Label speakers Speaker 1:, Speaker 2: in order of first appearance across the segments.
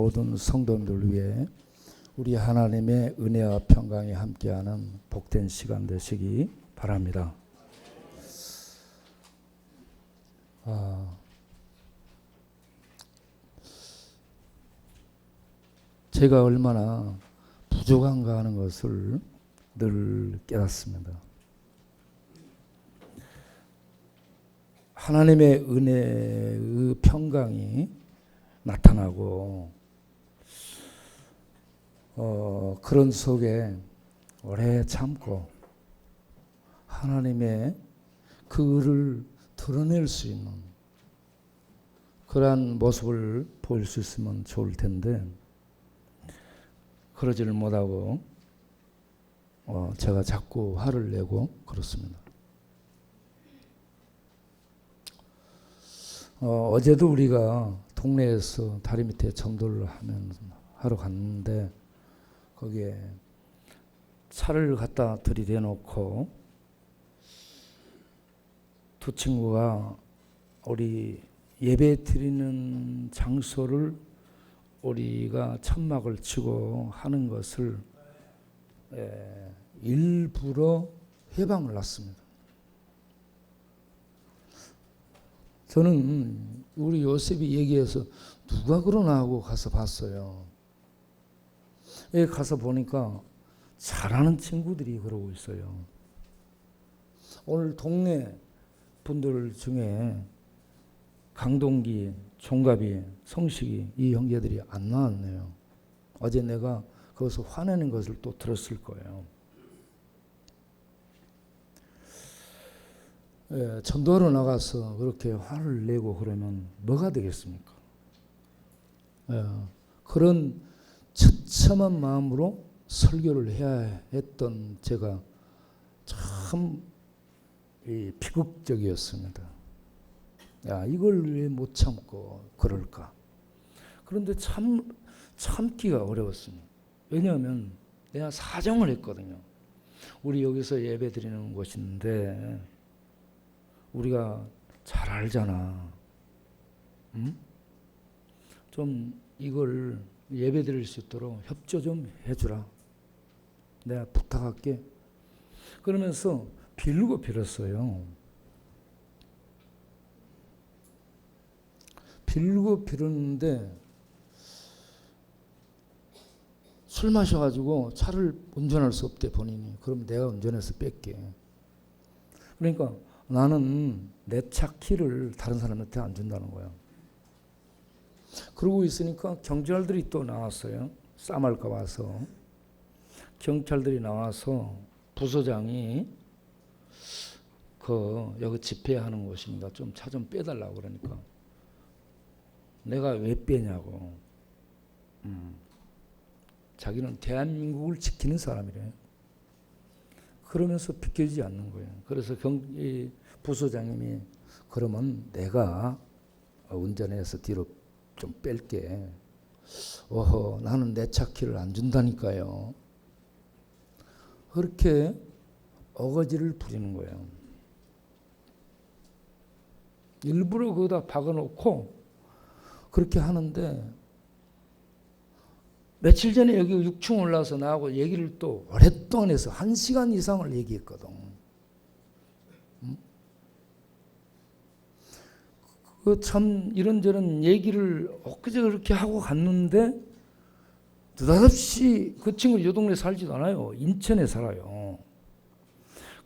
Speaker 1: 모든 성도님들 위해 우리 하나님의 은혜와 평강이 함께하는 복된 시간 되시기 바랍니다. 제가 얼마나 부족한가 하는 것을 늘 깨닫습니다. 하나님의 은혜의 평강이 나타나고 그런 속에 오래 참고 하나님의 그 의를 드러낼 수 있는 그러한 모습을 보일 수 있으면 좋을 텐데 그러지를 못하고 제가 자꾸 화를 내고 그렇습니다. 어제도 우리가 동네에서 다리 밑에 전도를 하러 갔는데 거기에 차를 갖다 들이대놓고 두 친구가 우리 예배 드리는 장소를 우리가 천막을 치고 하는 것을 일부러 해방을 놨습니다. 저는 우리 요셉이 얘기해서 누가 그러나 하고 가서 봤어요. 가서 보니까 잘하는 친구들이 그러고 있어요. 오늘 동네 분들 중에 강동기, 종갑이, 성식이 이 형제들이 안 나왔네요. 어제 내가 거기서 화내는 것을 또 들었을 거예요. 전도하러 나가서 그렇게 화를 내고 그러면 뭐가 되겠습니까? 그런 처참한 마음으로 설교를 해야 했던 제가 참 비극적이었습니다. 이걸 왜 못 참고 그럴까? 그런데 참기가 어려웠습니다. 왜냐하면 내가 사정을 했거든요. 우리 여기서 예배 드리는 곳인데 우리가 잘 알잖아. 응? 좀 이걸 예배 드릴 수 있도록 협조 좀 해주라. 내가 부탁할게. 그러면서 빌고 빌었어요. 빌고 빌었는데 술 마셔가지고 차를 운전할 수 없대 본인이. 그럼 내가 운전해서 뺄게. 그러니까 나는 내 차 키를 다른 사람한테 안 준다는 거야. 그러고 있으니까 경찰들이 또 나왔어요. 싸움할까 봐서. 경찰들이 나와서 부서장이 여기 집회하는 곳입니다. 좀 차 좀 빼달라고 그러니까 내가 왜 빼냐고. 자기는 대한민국을 지키는 사람이래. 그러면서 비켜주지 않는 거예요. 그래서 부서장님이 그러면 내가 운전해서 뒤로 좀 뺄게. 나는 내 차 키를 안 준다니까요. 그렇게 어거지를 부리는 거예요. 일부러 거기다 박아놓고 그렇게 하는데 며칠 전에 여기 6층 올라와서 나하고 얘기를 또 오랫동안 해서 1시간 이상을 얘기했거든. 참 이런저런 얘기를 엊그제 그렇게 하고 갔는데 느닷없이 그 친구는 이 동네 살지도 않아요. 인천에 살아요.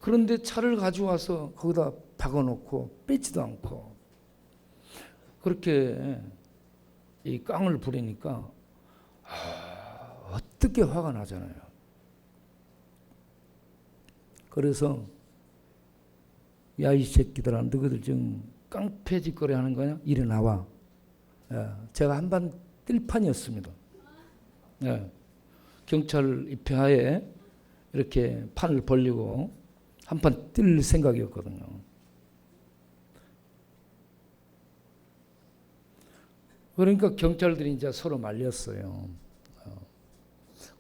Speaker 1: 그런데 차를 가져와서 거기다 박아놓고 빼지도 않고 그렇게 이 깡을 부리니까 어떻게 화가 나잖아요. 그래서 야 이 새끼들아 너희들 지금 깡패짓거리 하는 거냐? 이리 나와. 제가 한번 뛸 판이었습니다. 경찰 입회하에 이렇게 판을 벌리고 한판 뛸 생각이었거든요. 그러니까 경찰들이 이제 서로 말렸어요.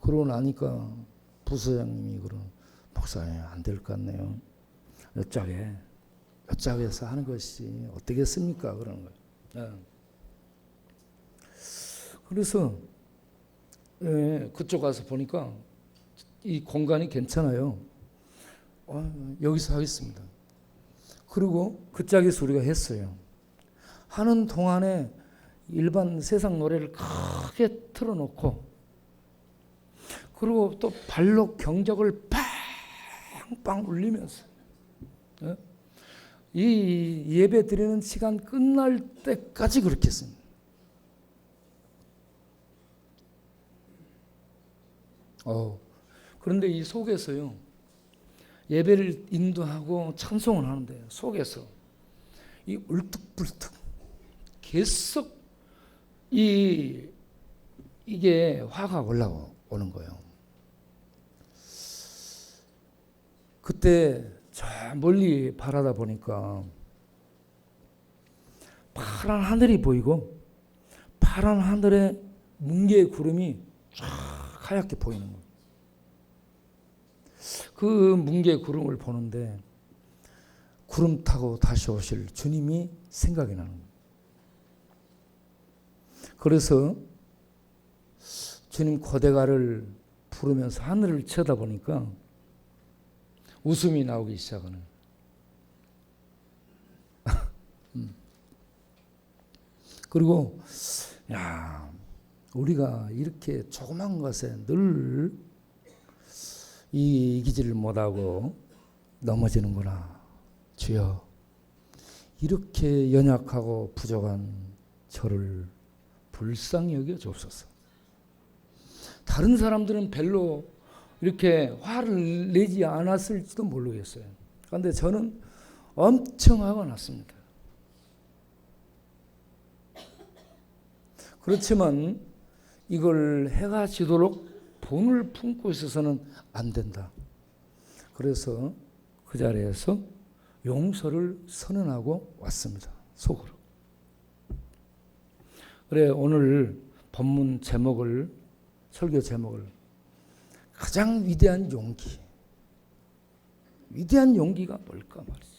Speaker 1: 그러고 나니까 부서장님이 목사님 안 될 것 같네요. 여짝에서 하는 것이 어떻겠습니까? 그러는 거예요. 그래서 그쪽 가서 보니까 이 공간이 괜찮아요. 여기서 하겠습니다. 그리고 그 짝에서 우리가 했어요. 하는 동안에 일반 세상 노래를 크게 틀어놓고, 그리고 또 발로 경적을 빵빵 울리면서 이 예배 드리는 시간 끝날 때까지 그렇게 했습니다. 그런데 이 속에서요, 예배를 인도하고 찬송을 하는데 속에서 이 울뚝불뚝 계속 이게 화가 올라오는 거예요. 그때 저 멀리 바라다 보니까 파란 하늘이 보이고 파란 하늘에 뭉게의 구름이 쫙 하얗게 보이는 거예요. 그 뭉게의 구름을 보는데 구름 타고 다시 오실 주님이 생각이 나는 거예요. 그래서 주님 고대가를 부르면서 하늘을 쳐다보니까 웃음이 나오기 시작하는. 그리고 우리가 이렇게 조그만 것에 늘 이기지를 못하고 넘어지는구나. 주여, 이렇게 연약하고 부족한 저를 불쌍히 여겨 주옵소서. 다른 사람들은 별로 이렇게 화를 내지 않았을지도 모르겠어요. 그런데 저는 엄청 화가 났습니다. 그렇지만 이걸 해가 지도록 본을 품고 있어서는 안 된다. 그래서 그 자리에서 용서를 선언하고 왔습니다. 속으로. 그래, 오늘 본문 제목을, 설교 제목을 가장 위대한 용기. 위대한 용기가 뭘까 말이지.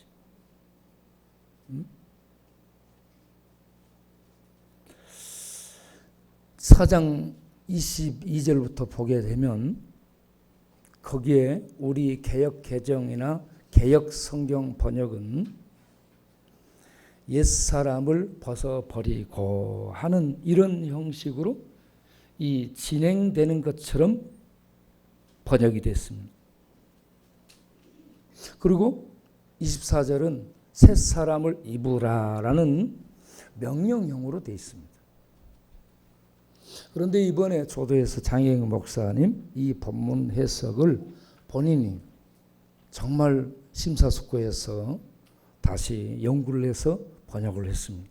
Speaker 1: 4장 22절부터 보게 되면 거기에 우리 개역 개정이나 개역 성경 번역은 옛사람을 벗어버리고 하는 이런 형식으로 이 진행되는 것처럼 번역이 됐습니다. 그리고 24절은 새 사람을 입으라라는 명령형으로 되어 있습니다. 그런데 이번에 조도에서 장혜영 목사님 이 본문 해석을 본인이 정말 심사숙고해서 다시 연구를 해서 번역을 했습니다.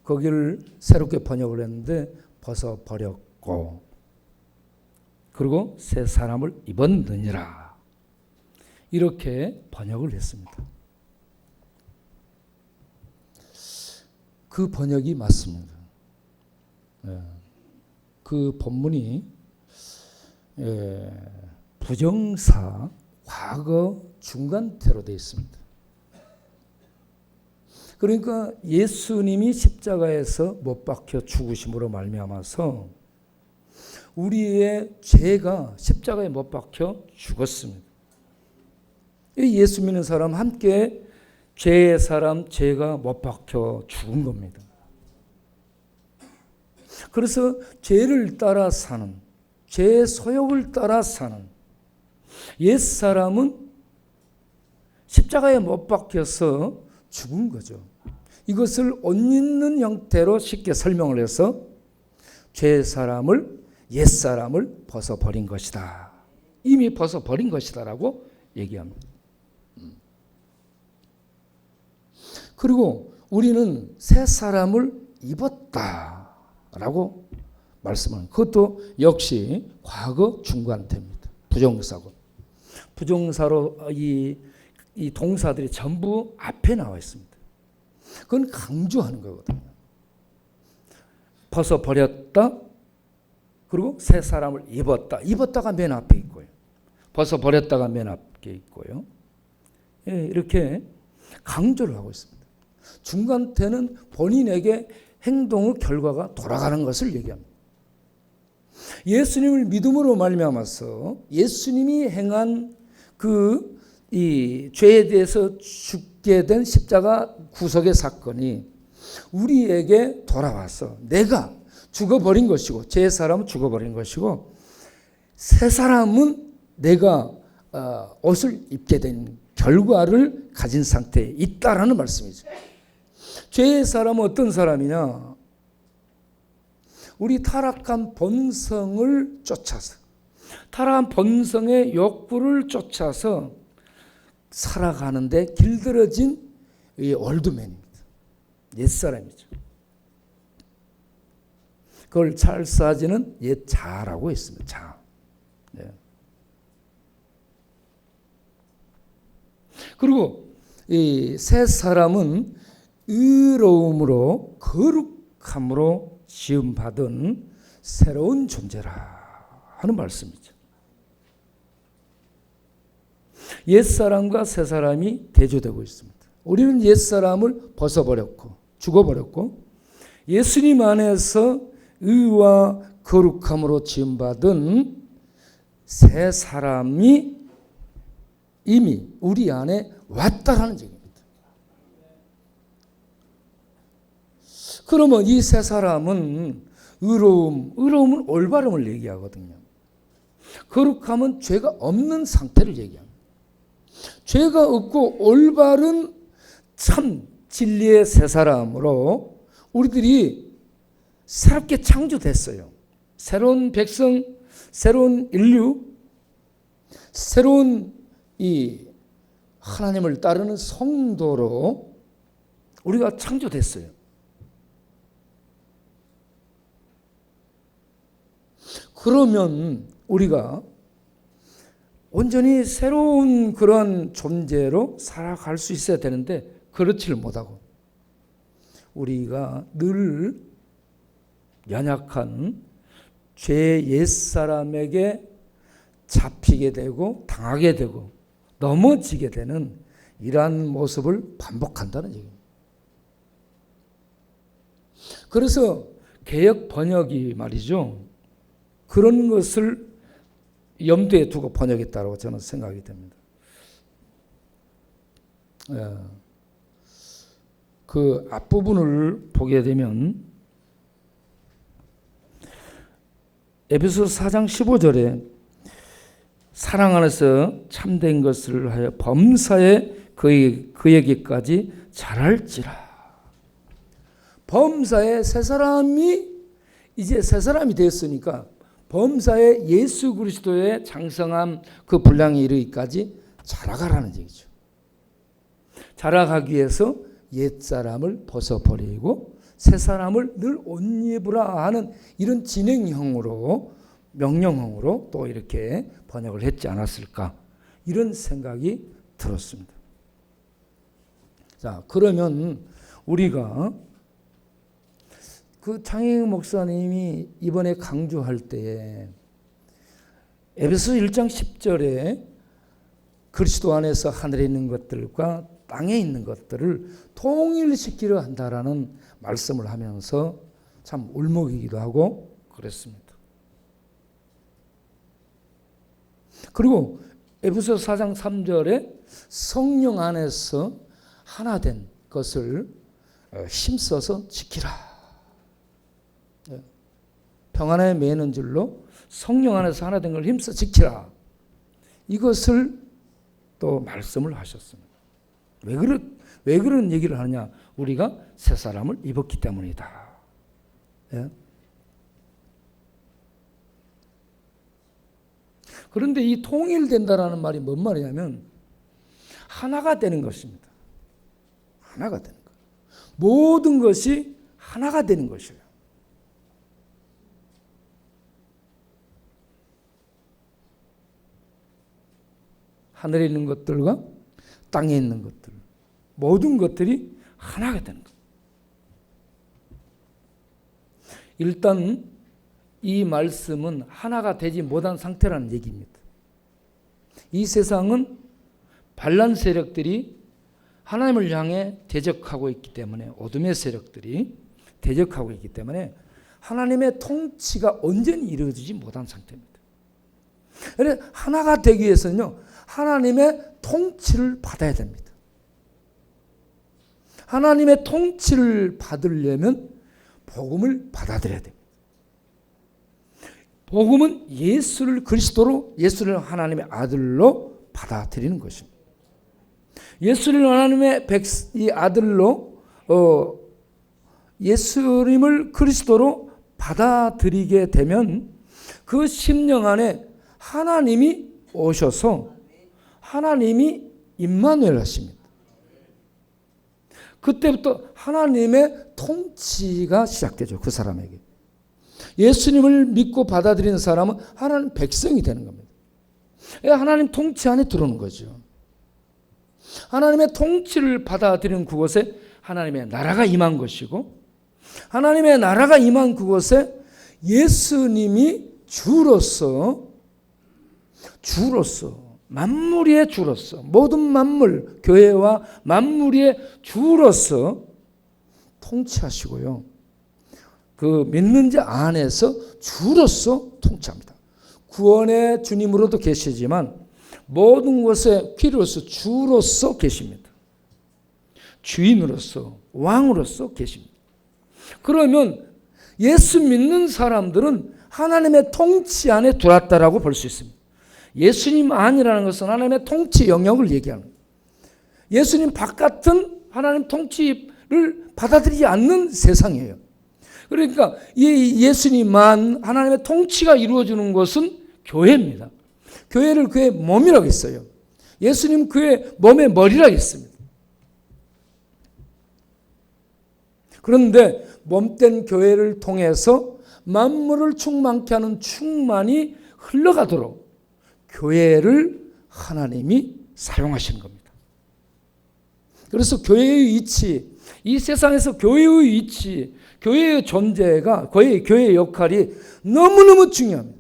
Speaker 1: 거기를 새롭게 번역을 했는데 벗어버렸고 그리고 새 사람을 입었느니라 이렇게 번역을 했습니다. 그 번역이 맞습니다. 그 본문이 부정사 과거 중간태로 되어 있습니다. 그러니까 예수님이 십자가에서 못 박혀 죽으심으로 말미암아서 우리의 죄가 십자가에 못 박혀 죽었습니다. 예수 믿는 사람 함께 죄의 사람 죄가 못 박혀 죽은 겁니다. 그래서 죄를 따라 사는, 죄의 소욕을 따라 사는 옛사람은 십자가에 못 박혀서 죽은 거죠. 이것을 옷 입는 형태로 쉽게 설명을 해서 죄의 사람을, 옛사람을 벗어버린 것이다. 이미 벗어버린 것이다라고 얘기합니다. 그리고 우리는 새 사람을 입었다라고 말씀하는 그것도 역시 과거 중간태입니다. 부정사고. 부정사로 이 동사들이 전부 앞에 나와 있습니다. 그건 강조하는 거거든요. 벗어버렸다. 그리고 새 사람을 입었다. 입었다가 맨 앞에 있고요. 벗어버렸다가 맨 앞에 있고요. 이렇게 강조를 하고 있습니다. 중간태는 본인에게 행동의 결과가 돌아가는 것을 얘기합니다. 예수님을 믿음으로 말미암아서 예수님이 행한 이 죄에 대해서 죽게 된 십자가 구속의 사건이 우리에게 돌아와서 내가 죽어버린 것이고 제 사람은 죽어버린 것이고 새 사람은 내가 옷을 입게 된 결과를 가진 상태에 있다라는 말씀이죠. 죄의 사람은 어떤 사람이냐? 우리 타락한 본성을 쫓아서 타락한 본성의 욕구를 쫓아서 살아가는데 길들여진 이 올드맨입니다. 옛사람이죠. 그걸 찰스하지는 옛자라고 했습니다. 자. 네. 그리고 이 새 사람은 의로움으로 거룩함으로 지음받은 새로운 존재라 하는 말씀이죠. 옛사람과 새사람이 대조되고 있습니다. 우리는 옛사람을 벗어버렸고 죽어버렸고 예수님 안에서 의와 거룩함으로 지음받은 새 사람이 이미 우리 안에 왔다라는 얘기입니다. 그러면 이 새 사람은 의로움은 올바름을 얘기하거든요. 거룩함은 죄가 없는 상태를 얘기합니다. 죄가 없고 올바른 참 진리의 새 사람으로 우리들이 새롭게 창조됐어요. 새로운 백성, 새로운 인류, 새로운 이 하나님을 따르는 성도로 우리가 창조됐어요. 그러면 우리가 온전히 새로운 그런 존재로 살아갈 수 있어야 되는데 그렇지를 못하고 우리가 늘 연약한 죄 옛사람에게 잡히게 되고 당하게 되고 넘어지게 되는 이러한 모습을 반복한다는 얘기입니다. 그래서 개역 번역이 말이죠. 그런 것을 염두에 두고 번역했다고 저는 생각이 됩니다. 그 앞부분을 보게 되면 에베소서 4장 15절에 사랑 안에서 참된 것을 하여 범사에 그에게까지 자랄지라. 범사에 새 사람이 이제 새 사람이 되었으니까 범사에 예수 그리스도의 장성함 그 분량에 이르기까지 자라가라는 얘기죠. 자라가기 위해서 옛사람을 벗어버리고 새사람을 늘 옷 입으라 하는 이런 진행형으로 명령형으로 또 이렇게 번역을 했지 않았을까 이런 생각이 들었습니다. 자, 그러면 우리가 그 장혜영 목사님이 이번에 강조할 때에 에베소 1장 10절에 그리스도 안에서 하늘에 있는 것들과 땅에 있는 것들을 통일시키려 한다라는 말씀을 하면서 참 울먹이기도 하고 그랬습니다. 그리고 에베소 4장 3절에 성령 안에서 하나 된 것을 힘써서 지키라. 평안에 매는 줄로 성령 안에서 하나 된 걸 힘써 지키라. 이것을 또 말씀을 하셨습니다. 왜 그런 얘기를 하느냐? 우리가 새 사람을 입었기 때문이다. 예? 그런데 이 통일된다라는 말이 뭔 말이냐면 하나가 되는 것입니다. 하나가 되는 것. 모든 것이 하나가 되는 것이에요. 하늘에 있는 것들과 땅에 있는 것들, 모든 것들이 하나가 되는 것. 일단 이 말씀은 하나가 되지 못한 상태라는 얘기입니다. 이 세상은 반란 세력들이 하나님을 향해 대적하고 있기 때문에 어둠의 세력들이 대적하고 있기 때문에 하나님의 통치가 온전히 이루어지지 못한 상태입니다. 그래서 하나가 되기 위해서는요, 하나님의 통치를 받아야 됩니다. 하나님의 통치를 받으려면 복음을 받아들여야 됩니다. 복음은 예수를 그리스도로, 예수를 하나님의 아들로 받아들이는 것입니다. 예수를 하나님의 이 아들로 예수님을 그리스도로 받아들이게 되면 그 심령 안에 하나님이 오셔서 하나님이 임마누엘 하십니다. 그때부터 하나님의 통치가 시작되죠. 그 사람에게. 예수님을 믿고 받아들이는 사람은 하나님 백성이 되는 겁니다. 하나님 통치 안에 들어오는 거죠. 하나님의 통치를 받아들이는 그곳에 하나님의 나라가 임한 것이고, 하나님의 나라가 임한 그곳에 예수님이 주로서 만물 주로서, 모든 만물, 교회와 만물의 주로서 통치하시고요. 그 믿는 자 안에서 주로서 통치합니다. 구원의 주님으로도 계시지만 모든 것의 귀로서 주로서 계십니다. 주인으로서, 왕으로서 계십니다. 그러면 예수 믿는 사람들은 하나님의 통치 안에 들어왔다라고 볼 수 있습니다. 예수님 안이라는 것은 하나님의 통치 영역을 얘기하는 거예요. 예수님 바깥은 하나님 통치를 받아들이지 않는 세상이에요. 그러니까 이 예수님만 하나님의 통치가 이루어지는 것은 교회입니다. 교회를 그의 몸이라고 했어요. 예수님 그의 몸의 머리라고 했습니다. 그런데 몸된 교회를 통해서 만물을 충만케 하는 충만이 흘러가도록 교회를 하나님이 사용하시는 겁니다. 그래서 교회의 위치, 이 세상에서 교회의 위치, 교회의 존재가, 교회의 역할이 너무너무 중요합니다.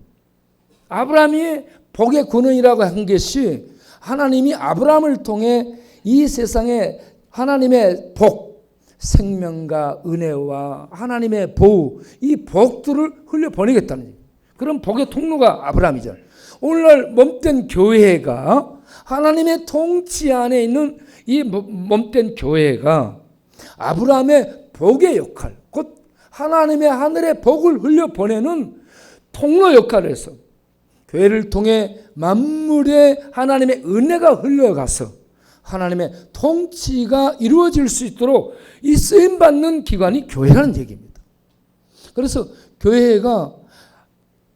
Speaker 1: 아브라함이 복의 근원이라고 한 것이 하나님이 아브라함을 통해 이 세상에 하나님의 복, 생명과 은혜와 하나님의 보호, 이 복들을 흘려보내겠다는 얘기예요. 그럼 복의 통로가 아브라함이잖아요. 오늘날 몸된 교회가, 하나님의 통치 안에 있는 이 몸된 교회가 아브라함의 복의 역할, 곧 하나님의 하늘의 복을 흘려보내는 통로 역할을 해서 교회를 통해 만물의 하나님의 은혜가 흘러가서 하나님의 통치가 이루어질 수 있도록 이 쓰임받는 기관이 교회라는 얘기입니다. 그래서 교회가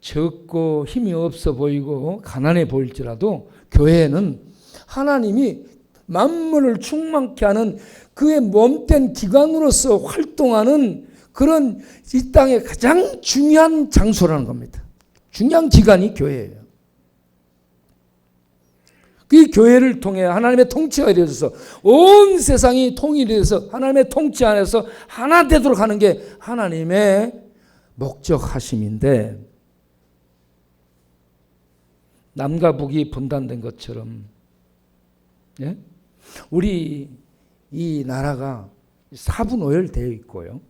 Speaker 1: 적고 힘이 없어 보이고 가난해 보일지라도 교회는 하나님이 만물을 충만케 하는 그의 몸된 기관으로서 활동하는 그런 이 땅의 가장 중요한 장소라는 겁니다. 중요한 기관이 교회예요. 그 교회를 통해 하나님의 통치가 이루어져서 온 세상이 통일이 돼서 하나님의 통치 안에서 하나 되도록 하는 게 하나님의 목적하심인데, 남과 북이 분단된 것처럼, 예? 우리 이 나라가 사분오열되어 있고요.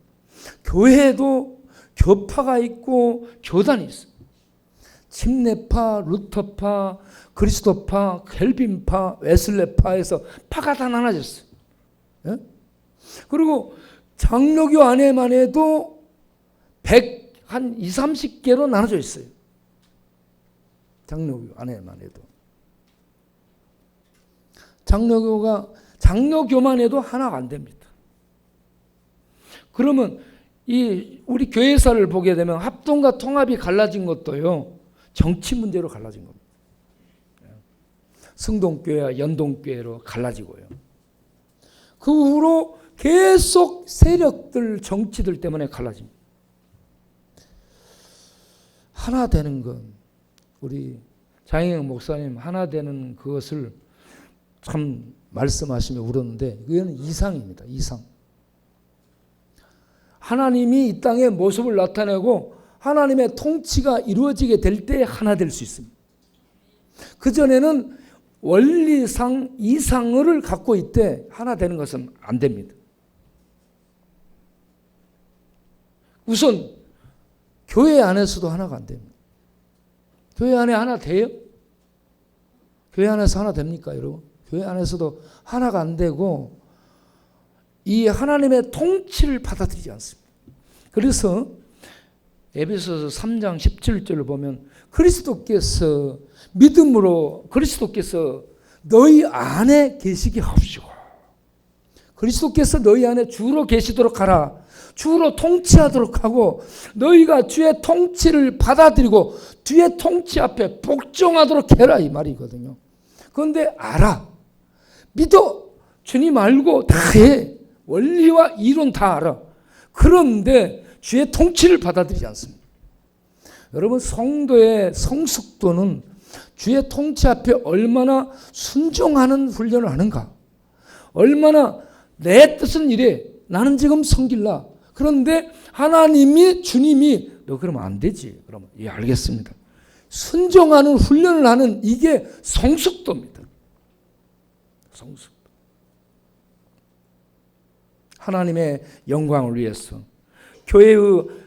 Speaker 1: 교회도 교파가 있고 교단이 있어요. 침례파, 루터파, 그리스도파, 켈빈파, 웨슬레파에서 파가 다 나눠졌어요. 예? 그리고 장로교 안에만 해도 한 20, 30개로 나눠져 있어요. 장로교 안에만 해도. 장로교만 해도 하나가 안 됩니다. 그러면 우리 교회사를 보게 되면 합동과 통합이 갈라진 것도요, 정치 문제로 갈라진 겁니다. 성동교회와 연동교회로 갈라지고요. 그 후로 계속 세력들, 정치들 때문에 갈라집니다. 하나 되는 건, 우리 장혜영 목사님 하나 되는 그것을 참 말씀하시며 울었는데, 이거는 이상입니다. 이상. 하나님이 이 땅에 모습을 나타내고 하나님의 통치가 이루어지게 될 때 하나 될 수 있습니다. 그전에는 원리상 이상을 갖고 있되 하나 되는 것은 안 됩니다. 우선 교회 안에서도 하나가 안 됩니다. 교회 안에 하나 돼요? 교회 안에서 하나 됩니까, 여러분? 교회 안에서도 하나가 안 되고 이 하나님의 통치를 받아들이지 않습니다. 그래서 에베소서 3장 17절을 보면 그리스도께서 믿음으로 그리스도께서 너희 안에 계시게 하옵시고 그리스도께서 너희 안에 주로 계시도록 하라. 주로 통치하도록 하고 너희가 주의 통치를 받아들이고 주의 통치 앞에 복종하도록 해라 이 말이거든요. 그런데 알아. 믿어. 주님 알고 다 해. 원리와 이론 다 알아. 그런데 주의 통치를 받아들이지 않습니다. 여러분 성도의 성숙도는 주의 통치 앞에 얼마나 순종하는 훈련을 하는가. 얼마나 내 뜻은 이래. 나는 지금 섬길라. 그런데 하나님이 주님이 너 그러면 안 되지. 그러면 예 알겠습니다. 순종하는 훈련을 하는 이게 성숙도입니다. 성숙도. 하나님의 영광을 위해서 교회의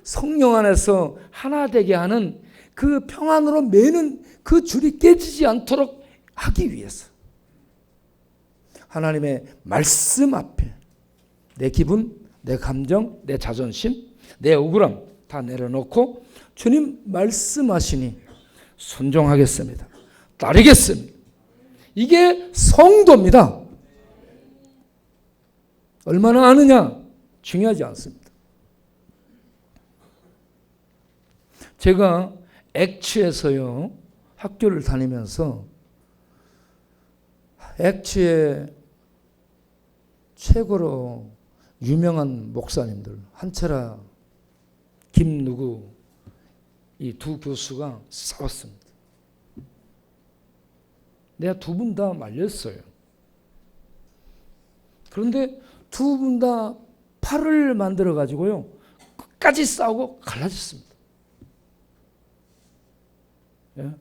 Speaker 1: 성령 안에서 하나 되게 하는 그 평안으로 매는 그 줄이 깨지지 않도록 하기 위해서 하나님의 말씀 앞에 내 기분, 내 감정, 내 자존심, 내 억울함 다 내려놓고 주님 말씀하시니 순종하겠습니다. 따르겠습니다. 이게 성도입니다. 얼마나 아느냐 중요하지 않습니다. 제가 액취에서요 학교를 다니면서 액취의 최고로 유명한 목사님들 한철아, 김누구 이 두 교수가 싸웠습니다. 내가 두 분 다 말렸어요. 그런데 두 분 다 팔을 만들어 가지고요 끝까지 싸우고 갈라졌습니다. 예?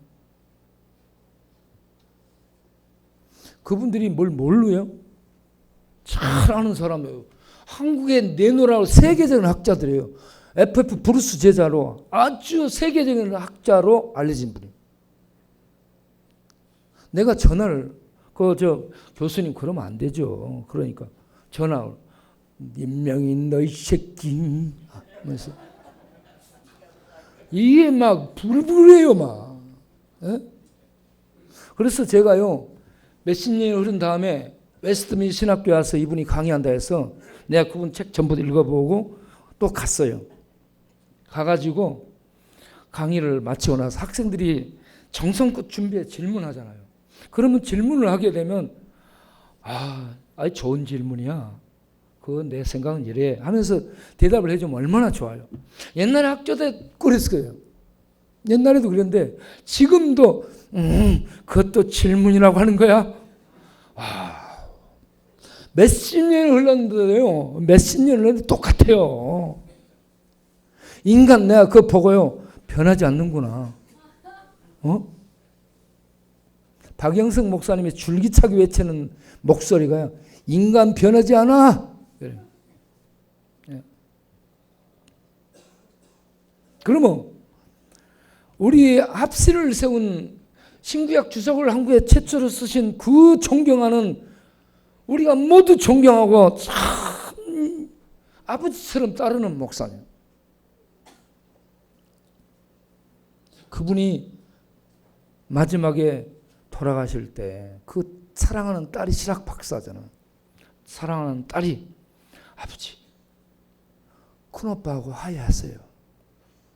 Speaker 1: 그분들이 뭘 모르요? 잘 아는 사람이에요. 한국에 내노라고 세계적인 학자들이에요. FF 브루스 제자로 아주 세계적인 학자로 알려진 분이에요. 내가 전화를 교수님 그러면 안 되죠. 그러니까 전화 님명인 너희 새끼 하면서 이게 막 불불해요 막. 에? 그래서 제가요 몇십 년이 흐른 다음에 웨스트민 신학교에 와서 이분이 강의한다 해서 내가 그분 책 전부 읽어보고 또 갔어요. 가가지고 강의를 마치고 나서 학생들이 정성껏 준비해 질문하잖아요. 그러면 질문을 하게 되면 아이 좋은 질문이야. 그건 내 생각은 이래 하면서 대답을 해주면 얼마나 좋아요. 옛날에 학교 때 그랬어요. 옛날에도 그랬는데 지금도 그것도 질문이라고 하는 거야. 몇십 년이 흘렀는데요. 몇십 년이 흘렀는데 똑같아요. 인간 내가 그거 보고요. 변하지 않는구나. 박영석 목사님이 줄기차게 외치는 목소리가요. 인간 변하지 않아. 그래. 예. 그러면 우리 합시를 세운 신구약 주석을 한국에 최초로 쓰신 그 존경하는 우리가 모두 존경하고 참 아버지처럼 따르는 목사님. 그분이 마지막에 돌아가실 때 그 사랑하는 딸이 실학 박사잖아. 사랑하는 딸이 아버지 큰오빠하고 화해하세요.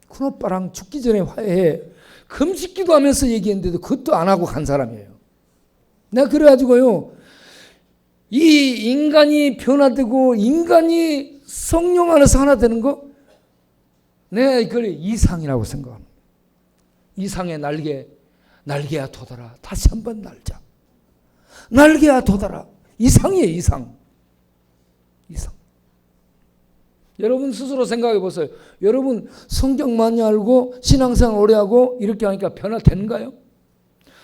Speaker 1: 큰오빠랑 죽기 전에 화해해. 금식기도 하면서 얘기했는데도 그것도 안 하고 간 사람이에요. 내가 그래가지고요 이 인간이 변화되고 인간이 성령 안에서 하나 되는 거 내가 이걸 이상이라고 생각합니다. 이상의 날개야 돋아라. 다시 한번 날자. 날개야 돋아라. 이상이에요. 이상. 여러분 스스로 생각해 보세요. 여러분 성경 많이 알고 신앙생활 오래 하고 이렇게 하니까 변화되는가요?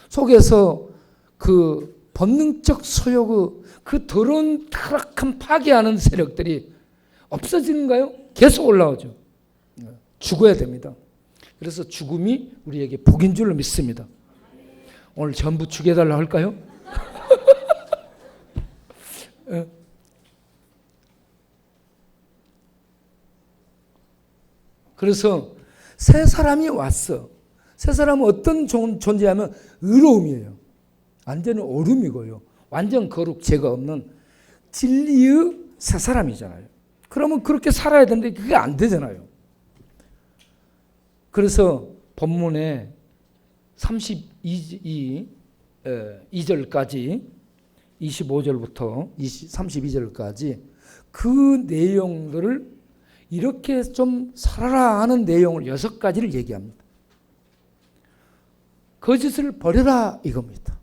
Speaker 1: 속에서 그 본능적 소욕의 그 더러운 타락한 파괴하는 세력들이 없어지는가요? 계속 올라오죠. 죽어야 됩니다. 그래서 죽음이 우리에게 복인 줄로 믿습니다. 오늘 전부 죽여달라 할까요? 그래서 새 사람이 왔어. 새 사람은 어떤 존재하면 의로움이에요. 완전히 오름이고요. 완전 거룩 죄가 없는 진리의 새 사람이잖아요. 그러면 그렇게 살아야 되는데 그게 안 되잖아요. 그래서 본문에 32절까지 25절부터 32절까지 그 내용들을 이렇게 좀 살아라 하는 내용을 6가지를 얘기합니다. 거짓을 버려라 이겁니다.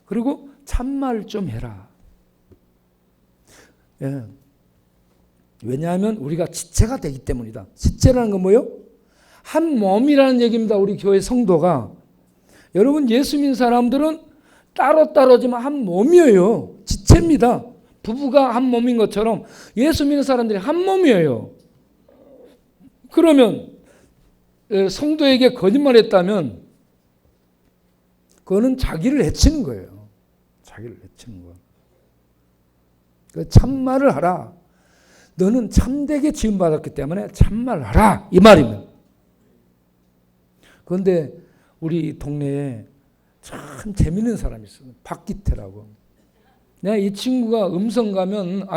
Speaker 1: 그리고 참말 좀 해라. 예. 왜냐하면 우리가 지체가 되기 때문이다. 지체라는 건 뭐예요? 한 몸이라는 얘기입니다. 우리 교회 성도가. 여러분 예수 믿는 사람들은 따로따로지만 한 몸이에요. 지체입니다. 부부가 한 몸인 것처럼 예수 믿는 사람들이 한 몸이에요. 그러면 성도에게 거짓말했다면 그거는 자기를 해치는 거예요. 자기를 해치는 거예요. 참말을 하라. 너는 참되게 지음받았기 때문에 참말하라 이 말입니다. 그런데 우리 동네에 참 재밌는 사람이 있어요. 박기태라고. 내가 이 친구가 음성 가면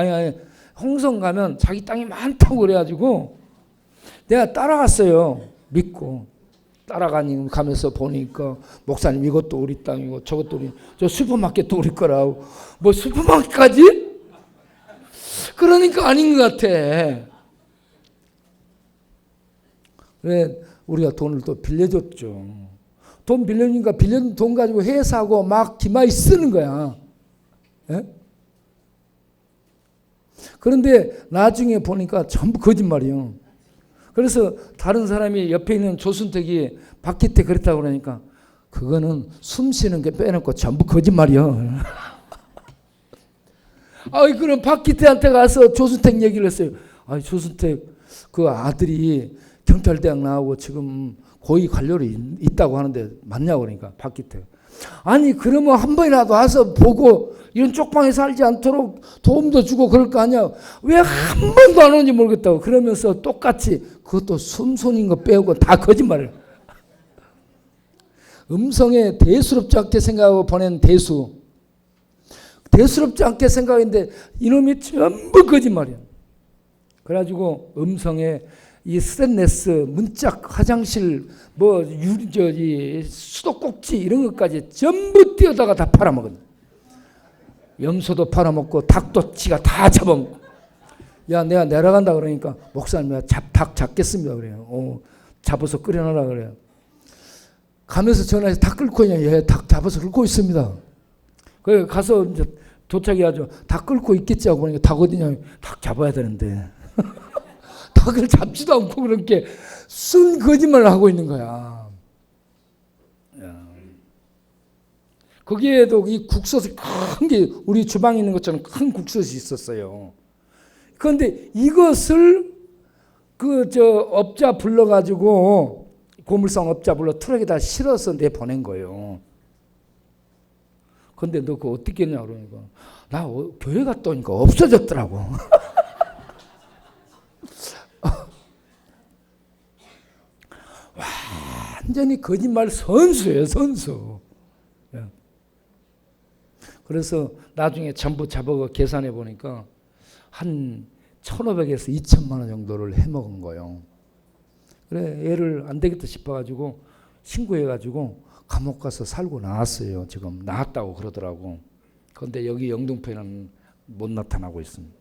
Speaker 1: 홍성 가면 자기 땅이 많다고 그래가지고 내가 따라갔어요. 믿고 따라가면서 보니까 목사님 이것도 우리 땅이고 저것도 우리 저 슈퍼마켓도 우리 거라고. 뭐 슈퍼마켓까지? 그러니까 아닌 것 같아. 그래 우리가 돈을 또 빌려줬죠. 돈 빌려주니까 빌려준 돈 가지고 회사하고 막 기마이 쓰는 거야. 예? 그런데 나중에 보니까 전부 거짓말이에요. 그래서 다른 사람이 옆에 있는 조순택이 박기태 그랬다고 그러니까 그거는 숨 쉬는 게 빼놓고 전부 거짓말이야. 그럼 박기태한테 가서 조순택 얘기를 했어요. 조순택 그 아들이 경찰대학 나오고 지금 고위 관료로 있다고 하는데 맞냐고 그러니까 박기태. 아니 그러면 한 번이라도 와서 보고 이런 쪽방에 살지 않도록 도움도 주고 그럴 거 아니야. 왜 한 번도 안 오는지 모르겠다고. 그러면서 똑같이 그것도 숨손인 거 빼고 다 거짓말을. 음성에 대수롭지 않게 생각하고 보낸 대수롭지 않게 생각했는데 이놈이 전부 거짓말이야. 그래가지고 음성에 이 스테인레스, 문짝, 화장실, 수도꼭지 이런 것까지 전부 띄어다가 다 팔아먹었네. 염소도 팔아먹고 닭도 지가 다 잡아먹고. 야, 내가 내려간다 그러니까 목사님 닭 잡겠습니다 그래요. 잡아서 끓여놔라 그래요. 가면서 전화해서 닭 끓고 있냐? 예, 닭 잡아서 끓고 있습니다. 그래 가서 이제 도착해야죠. 닭 끓고 있겠지 하고 보니까 닭 어디냐? 닭 잡아야 되는데. 닭을 잡지도 않고 그렇게 쓴 거짓말을 하고 있는 거야. 거기에도 이 국솥이 큰 게 우리 주방에 있는 것처럼 큰 국솥이 있었어요. 그런데 이것을 업자 불러가지고 고물상 업자 불러 트럭에다 실어서 내보낸 거예요. 그런데 너 그거 어떻게 했냐 그러니까 나 교회 갔다 오니까 없어졌더라고. 완전히 거짓말 선수예요, 선수. 그래서 나중에 전부 잡아가 계산해 보니까 한 1,500에서 2,000만 원 정도를 해먹은 거예요. 그래 얘를 안 되겠다 싶어가지고 신고해가지고 감옥 가서 살고 나왔어요. 지금 나왔다고 그러더라고. 그런데 여기 영등포에는 못 나타나고 있습니다.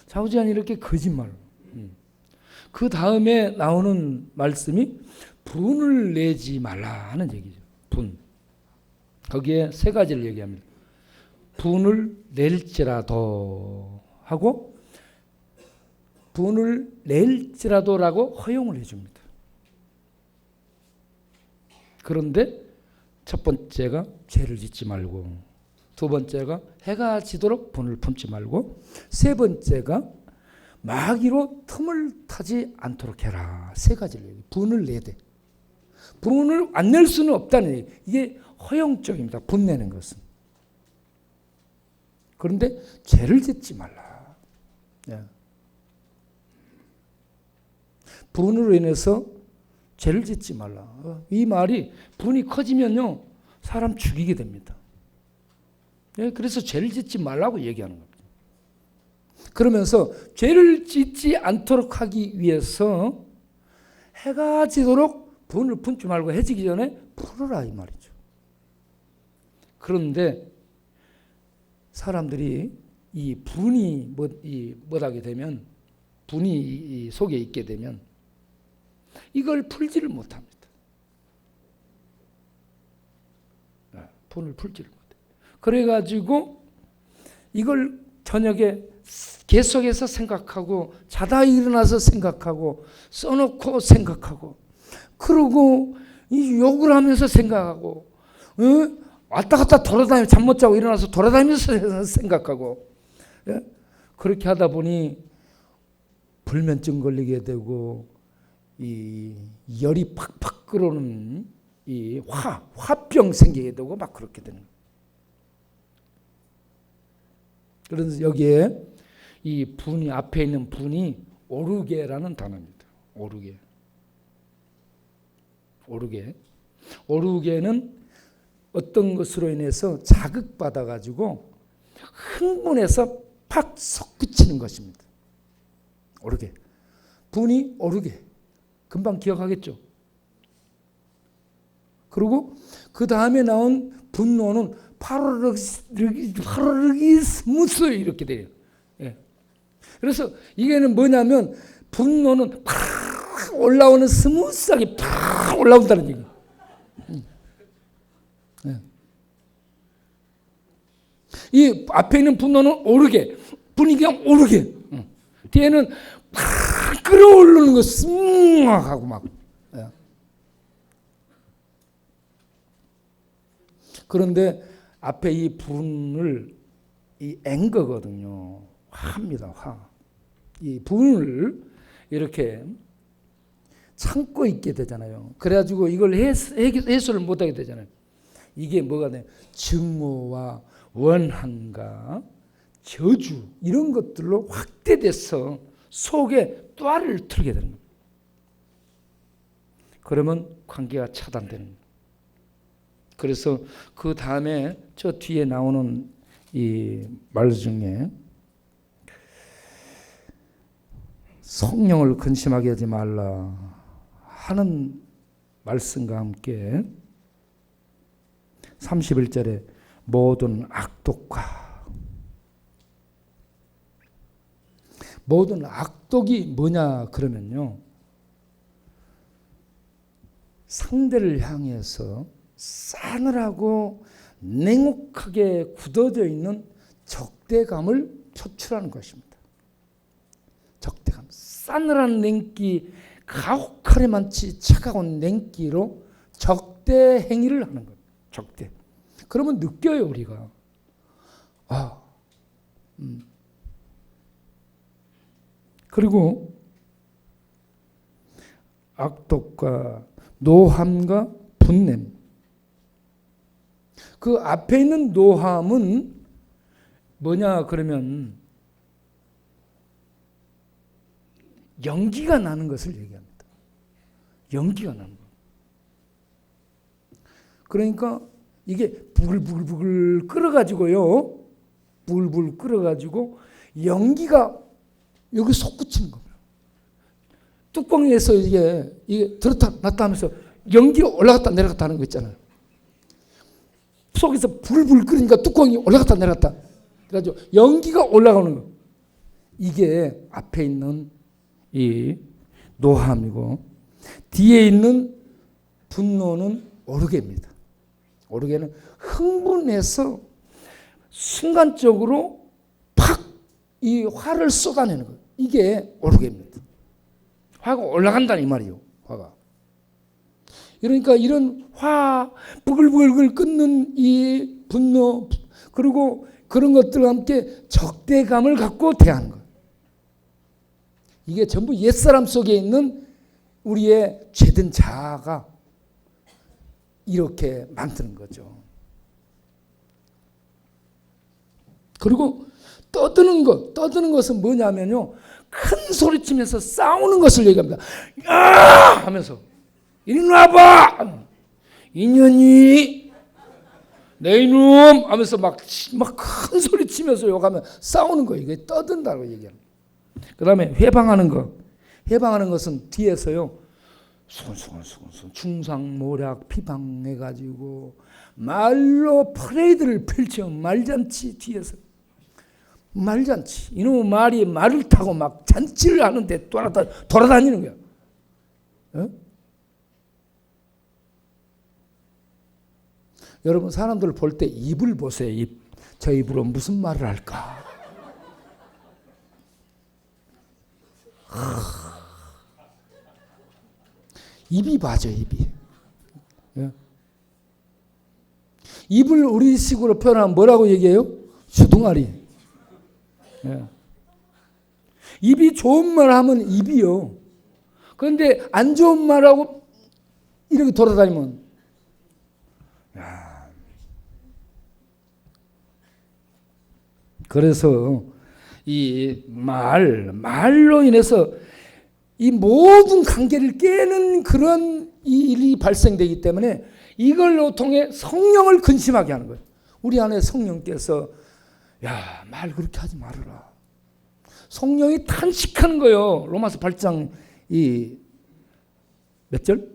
Speaker 1: 좌우지간 이렇게 거짓말. 그 다음에 나오는 말씀이 분을 내지 말라 하는 얘기죠. 분. 거기에 3가지를 얘기합니다. 분을 낼지라도 하고 분을 낼지라도라고 허용을 해줍니다. 그런데 첫 번째가 죄를 짓지 말고, 두 번째가 해가 지도록 분을 품지 말고, 세 번째가 마귀로 틈을 타지 않도록 해라. 세 가지를 얘기해. 분을 내야 돼. 분을 안 낼 수는 없다는 얘기. 이게 허용적입니다. 분 내는 것은. 그런데 죄를 짓지 말라. 분으로 인해서 죄를 짓지 말라. 이 말이 분이 커지면요 사람 죽이게 됩니다. 그래서 죄를 짓지 말라고 얘기하는 겁니다. 그러면서 죄를 짓지 않도록 하기 위해서 해가 지도록 분을 품지 말고 해지기 전에 풀어라 이 말이죠. 그런데 사람들이 이 분이 못하게 되면, 분이 속에 있게 되면 이걸 풀지를 못합니다. 분을 풀지를 못해요. 그래가지고 이걸 저녁에 계속해서 생각하고, 자다 일어나서 생각하고, 써놓고 생각하고, 그러고 욕을 하면서 생각하고, 왔다 갔다 돌아다니면서, 잠 못 자고 일어나서 돌아다니면서 생각하고, 그렇게 하다 보니 불면증 걸리게 되고, 이 열이 팍팍 끓어오는 이 화병 생기게 되고 막 그렇게 되는 거예요. 그래서 여기에 이 분이, 앞에 있는 분이 오르게라는 단어입니다. 오르게는 어떤 것으로 인해서 자극받아 가지고 흥분해서 팍 솟구치는 것입니다. 오르게. 분이 오르게. 금방 기억하겠죠. 그리고 그 다음에 나온 분노는 파르르기 스무스 이렇게 돼요. 그래서 이게는 뭐냐면 분노는 팍 올라오는, 스무스하게 팍 올라온다는 얘기예요. 이 앞에 있는 분노는 오르게, 분위기가 오르게, 뒤에는 팍 끌어오르는 거 스뭉 하고 막. 그런데 앞에 이 분을 이 앵거거든요. 화입니다. 화. 이 분을 이렇게 참고 있게 되잖아요. 그래가지고 이걸 해소를 못하게 되잖아요. 이게 뭐가 돼? 증오와 원한과 저주 이런 것들로 확대돼서 속에 또아를 틀게 되는 겁니다. 그러면 관계가 차단되는 겁니다. 그래서 그 다음에 저 뒤에 나오는 이 말 중에 성령을 근심하게 하지 말라 하는 말씀과 함께 31절에 모든 악독이 뭐냐 그러면요, 상대를 향해서 싸늘하고 냉혹하게 굳어져 있는 적대감을 표출하는 것입니다. 적대감, 싸늘한 냉기, 가혹하리만치 차가운 냉기로 적대 행위를 하는 거예요. 적대. 그러면 느껴요 우리가. 그리고 악독과 노함과 분냄. 그 앞에 있는 노함은 뭐냐 그러면 연기가 나는 것을 얘기합니다. 연기가 나는 것. 그러니까 이게 부글부글 끓어가지고요. 부글부글 끓어가지고 연기가 여기 솟구치는 겁니다. 뚜껑에서 이게 들었다 놨다 하면서 연기가 올라갔다 내려갔다 하는 거 있잖아요. 속에서 불불 끓으니까 뚜껑이 올라갔다 내려갔다. 그래가지고 연기가 올라가는 거. 이게 앞에 있는 이 노함이고, 뒤에 있는 분노는 오르게입니다. 오르게는 흥분해서 순간적으로 팍 이 화를 쏟아내는 거예요. 이게 오르게입니다. 화가 올라간다는 이 말이에요. 화가. 그러니까 이런 부글부글 끓는 이 분노, 그리고 그런 것들과 함께 적대감을 갖고 대하는 거예요. 이게 전부 옛사람 속에 있는 우리의 죄된 자아가 이렇게 만드는 거죠. 그리고 떠드는 것은 뭐냐면요, 큰 소리치면서 싸우는 것을 얘기합니다. 야! 하면서 이리 와봐! 이년이 내 이놈! 하면서 막 큰 소리치면서 욕하면 싸우는 거예요. 이게 떠든다고 얘기합니다. 그 다음에 회방하는 것. 회방하는 것은 뒤에서요, 수근수근 충상모략 비방해가지고 말로 퍼레이드를 펼쳐. 말잔치 뒤에서. 말잔치. 이놈의 말이 말을 타고 막 잔치를 하는데 돌아다니는 거야. 어? 여러분, 사람들 볼 때 입을 보세요. 입. 저 입으로 무슨 말을 할까? 입이 봐줘, 입이. 예? 입을 우리식으로 표현하면 뭐라고 얘기해요? 주둥아리. 예. 입이 좋은 말 하면 입이요. 그런데 안 좋은 말하고 이렇게 돌아다니면, 야. 그래서 이 말로 인해서 이 모든 관계를 깨는 그런 일이 발생되기 때문에 이걸로 통해 성령을 근심하게 하는 거예요. 우리 안에 성령께서 야, 말 그렇게 하지 말아라. 성령이 탄식하는 거예요. 로마서 8장 몇 절?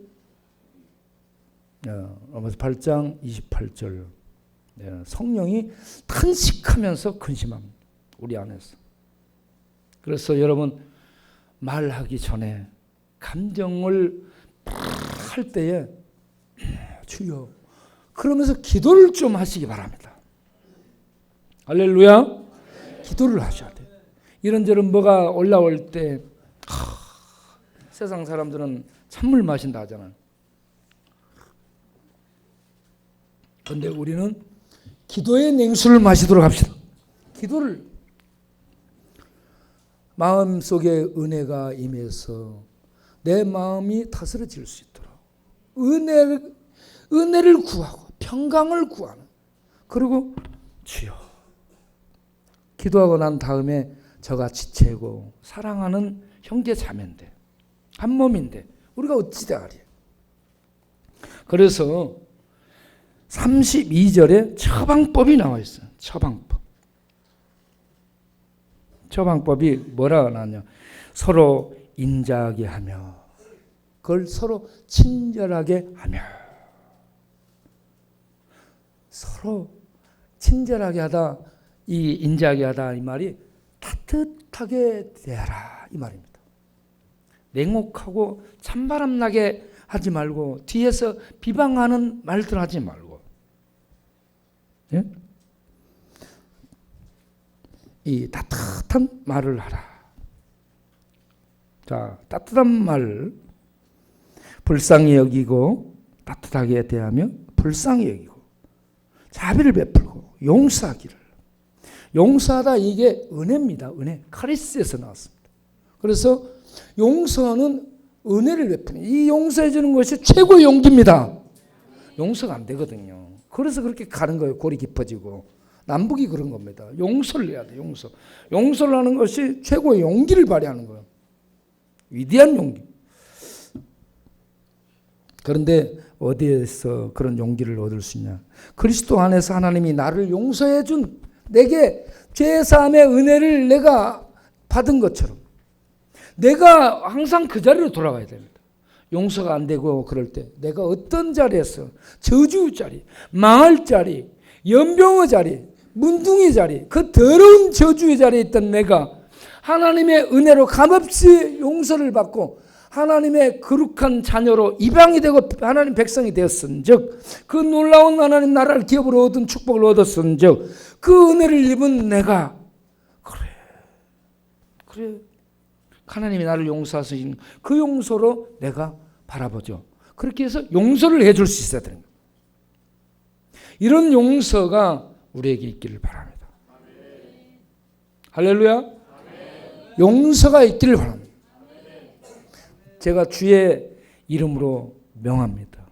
Speaker 1: 로마서 8장 28절. 성령이 탄식하면서 근심합니다. 우리 안에서. 그래서 여러분, 말하기 전에 감정을 할 때에 주여 그러면서 기도를 좀 하시기 바랍니다. 할렐루야. 기도를 하셔야 돼요. 이런저런 뭐가 올라올 때 세상 사람들은 찬물 마신다 하잖아요. 그런데 우리는 기도의 냉수를 마시도록 합시다. 기도를 마음속에 은혜가 임해서 내 마음이 다스려질 수 있도록 은혜를 구하고 평강을 구하는, 그리고 주여 기도하고 난 다음에 저가 지체고 사랑하는 형제 자매인데 한 몸인데 우리가 어찌 대하리. 그래서 32절에 처방법이 나와 있어요. 처방법이 뭐라 나냐? 서로 인자하게 하며 그걸 서로 친절하게 하며. 서로 친절하게 하다, 이 인자하게 하다 이 말이 따뜻하게 대하라 이 말입니다. 냉혹하고 찬바람 나게 하지 말고 뒤에서 비방하는 말들 하지 말고, 예? 이 따뜻한 말을 하라. 자, 따뜻한 말, 불쌍히 여기고 따뜻하게 대하며 불쌍히 여기고 자비를 베풀고 용서하기를. 용서하다, 이게 은혜입니다. 은혜. 카리스에서 나왔습니다. 그래서 용서는 은혜를 베푸는, 이 용서해 주는 것이 최고의 용기입니다. 용서가 안 되거든요. 그래서 그렇게 가는 거예요. 골이 깊어지고. 남북이 그런 겁니다. 용서를 해야 돼요. 용서를 하는 것이 최고의 용기를 발휘하는 거예요. 위대한 용기. 그런데 어디에서 그런 용기를 얻을 수 있냐? 그리스도 안에서 하나님이 나를 용서해 준, 내게 죄사함의 은혜를 내가 받은 것처럼 내가 항상 그 자리로 돌아가야 됩니다. 용서가 안 되고 그럴 때 내가 어떤 자리에서, 저주 자리, 망할 자리, 연병의 자리, 문둥이 자리, 그 더러운 저주의 자리에 있던 내가 하나님의 은혜로 값없이 용서를 받고 하나님의 거룩한 자녀로 입양이 되고 하나님 백성이 되었은즉, 그 놀라운 하나님 나라를 기업으로 얻은 축복을 얻었은즉, 그 은혜를 입은 내가 그래 하나님이 나를 용서하신 그 용서로 내가 바라보죠. 그렇게 해서 용서를 해줄 수 있어야 되는 거예요. 이런 용서가 우리에게 있기를 바랍니다. 할렐루야. 용서가 있기를 바랍니다. 제가 주의 이름으로 명합니다.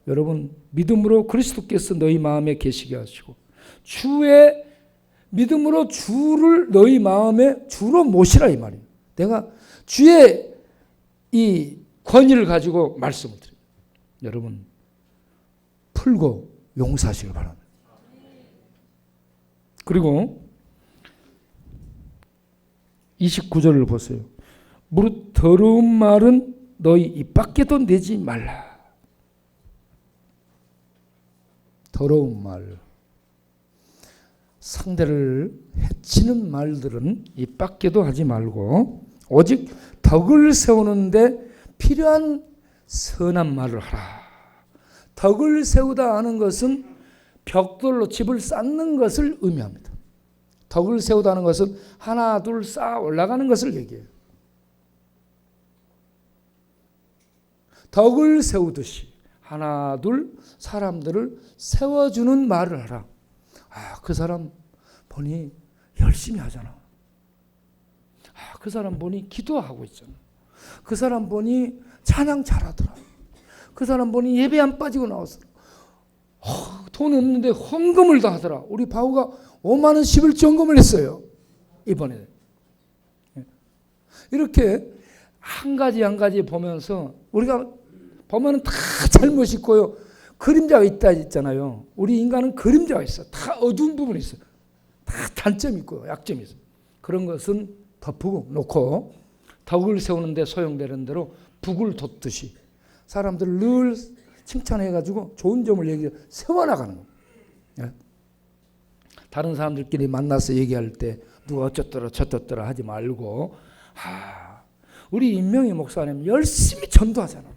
Speaker 1: 여러분 믿음으로 그리스도께서 너희 마음에 계시게 하시고 주의 믿음으로 주를 너희 마음에 주로 모시라 이 말이에요. 내가 주의 이 권위를 가지고 말씀을 드려요. 여러분 풀고 용서하시길 바랍니다. 그리고 29절을 보세요. 무릇 더러운 말은 너희 입 밖에도 내지 말라. 더러운 말, 상대를 해치는 말들은 입 밖에도 하지 말고 오직 덕을 세우는데 필요한 선한 말을 하라. 덕을 세우다 하는 것은 벽돌로 집을 쌓는 것을 의미합니다. 덕을 세우다 하는 것은 하나 둘 쌓아 올라가는 것을 얘기해요. 덕을 세우듯이 하나 둘 사람들을 세워주는 말을 하라. 그 사람 보니 열심히 하잖아. 그 사람 보니 기도하고 있잖아. 그 사람 보니 찬양 잘하더라. 그 사람 보니 예배 안 빠지고 나왔어. 돈 없는데 헌금을 다 하더라. 우리 바우가 5만 원 11조헌금을 했어요. 이번에. 이렇게 한 가지 한 가지 보면서 우리가 보면은 다 잘못이 있고요. 그림자가 있다 있잖아요. 우리 인간은 그림자가 있어. 다 어두운 부분이 있어. 다 단점이 있고 약점이 있어. 그런 것은 덮고 놓고 덕을 세우는데 소용되는 대로 북을 돋듯이 사람들을 늘 칭찬해가지고 좋은 점을 얘기해 세워나가는 거예요. 다른 사람들끼리 만나서 얘기할 때 누가 어쩌더라 저쩌더라 하지 말고 우리 임명희 목사님 열심히 전도하잖아.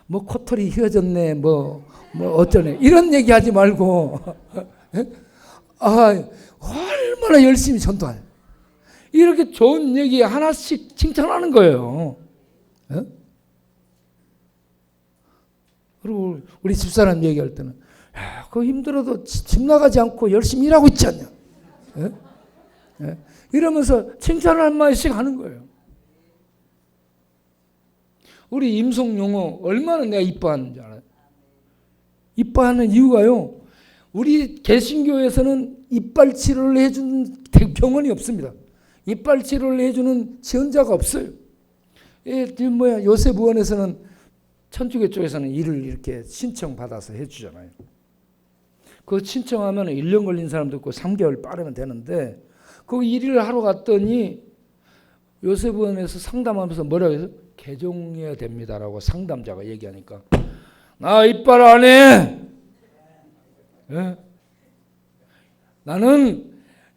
Speaker 1: 뭐 코털이 휘어졌네 뭐 어쩌네 이런 얘기하지 말고 얼마나 열심히 전도하냐. 이렇게 좋은 얘기 하나씩 칭찬하는 거예요. 그리고 우리 집사람 얘기할 때는 그거 힘들어도 집 나가지 않고 열심히 일하고 있지 않냐. 이러면서 칭찬을 한 마디씩 하는 거예요. 우리 임성용어 얼마나 내가 이뻐하는지 알아요? 이뻐하는 이유가요. 우리 개신교에서는 이빨 치료를 해주는 병원이 없습니다. 이빨 치료를 해주는 지원자가 없어요. 요셉의원에서는 천주교 쪽에서는 일을 이렇게 신청받아서 해주잖아요. 그 신청하면 1년 걸린 사람도 있고 3개월 빠르면 되는데 그 일을 하러 갔더니 요셉의원에서 상담하면서 뭐라고 해서 개종해야 됩니다라고 상담자가 얘기하니까 나 이빨 안 해. 나는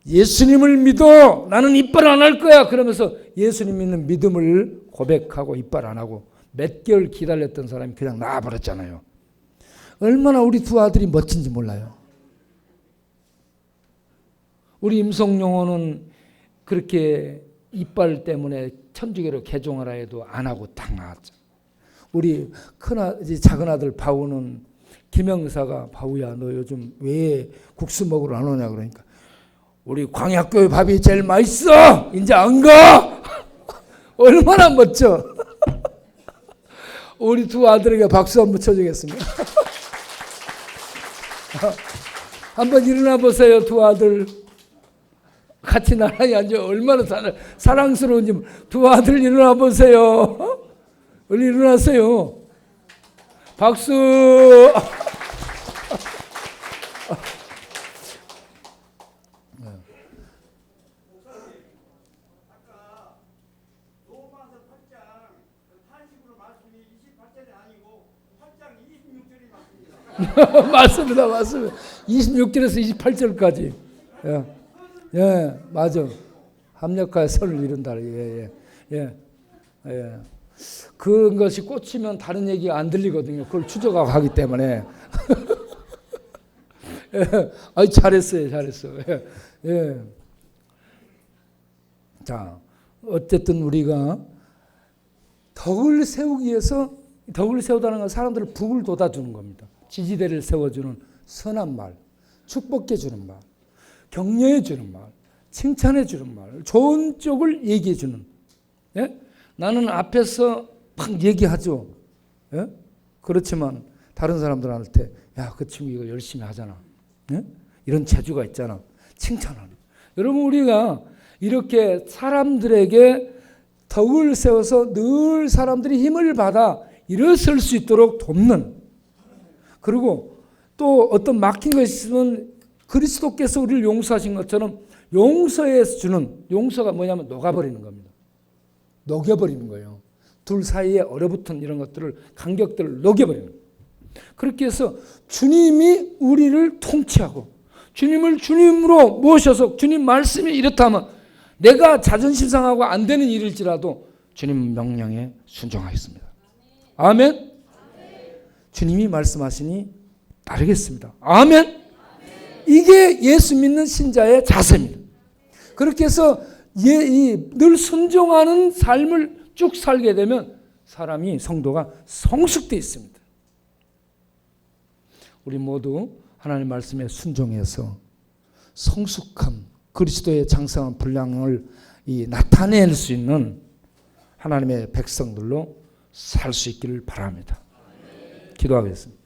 Speaker 1: 예수님을 믿어. 나는 이빨 안 할 거야. 그러면서 예수님 믿는 믿음을 고백하고 이빨 안 하고 몇 개월 기다렸던 사람이 그냥 나와버렸잖아요. 얼마나 우리 두 아들이 멋진지 몰라요. 우리 임성용호는 그렇게 이빨 때문에 천주교로 개종하라 해도 안 하고 딱 나왔죠. 우리 작은 아들 바우는 김영사가 바우야 너 요즘 왜 국수 먹으러 안 오냐 그러니까 우리 광약교회 밥이 제일 맛있어. 이제 안 가. 얼마나 멋져. 우리 두 아들에게 박수 한번 쳐주겠습니다. 한번 일어나 보세요. 두 아들 같이 나란히 앉아 얼마나 사랑스러운지. 두 아들 일어나 보세요. 얼른 일어나세요. 박수. 맞습니다. 맞습니다. 26절에서 28절까지. 예, 맞아. 합력하여 선을 이룬다. 예. 그것이 꽂히면 다른 얘기가 안 들리거든요. 그걸 추적하고 하기 때문에. 예. 잘했어요. 예. 자, 어쨌든 우리가 덕을 세우기 위해서 덕을 세우다는 건 사람들을 북을 돋아주는 겁니다. 지지대를 세워주는 선한 말, 축복해주는 말, 격려해주는 말, 칭찬해주는 말, 좋은 쪽을 얘기해주는 예? 나는 앞에서 막 얘기하죠. 예? 그렇지만 다른 사람들한테 야, 그 친구 이거 열심히 하잖아. 예? 이런 재주가 있잖아. 칭찬하는. 여러분 우리가 이렇게 사람들에게 덕을 세워서 늘 사람들이 힘을 받아 일어설 수 있도록 돕는, 그리고 또 어떤 막힌 것이 있으면 그리스도께서 우리를 용서하신 것처럼 용서해서 주는, 용서가 뭐냐면 녹아버리는 겁니다. 녹여버리는 거예요. 둘 사이에 얼어붙은 이런 것들을, 간격들을 녹여버리는 거예요. 그렇게 해서 주님이 우리를 통치하고 주님을 주님으로 모셔서 주님 말씀이 이렇다 하면 내가 자존심 상하고 안 되는 일일지라도 주님 명령에 순종하겠습니다. 아멘. 주님이 말씀하시니 따르겠습니다. 아멘. 이게 예수 믿는 신자의 자세입니다. 그렇게 해서 늘 순종하는 삶을 쭉 살게 되면 사람이, 성도가 성숙되어 있습니다. 우리 모두 하나님 말씀에 순종해서 성숙함, 그리스도의 장성한 분량을 나타낼 수 있는 하나님의 백성들로 살 수 있기를 바랍니다. 기도하겠습니다.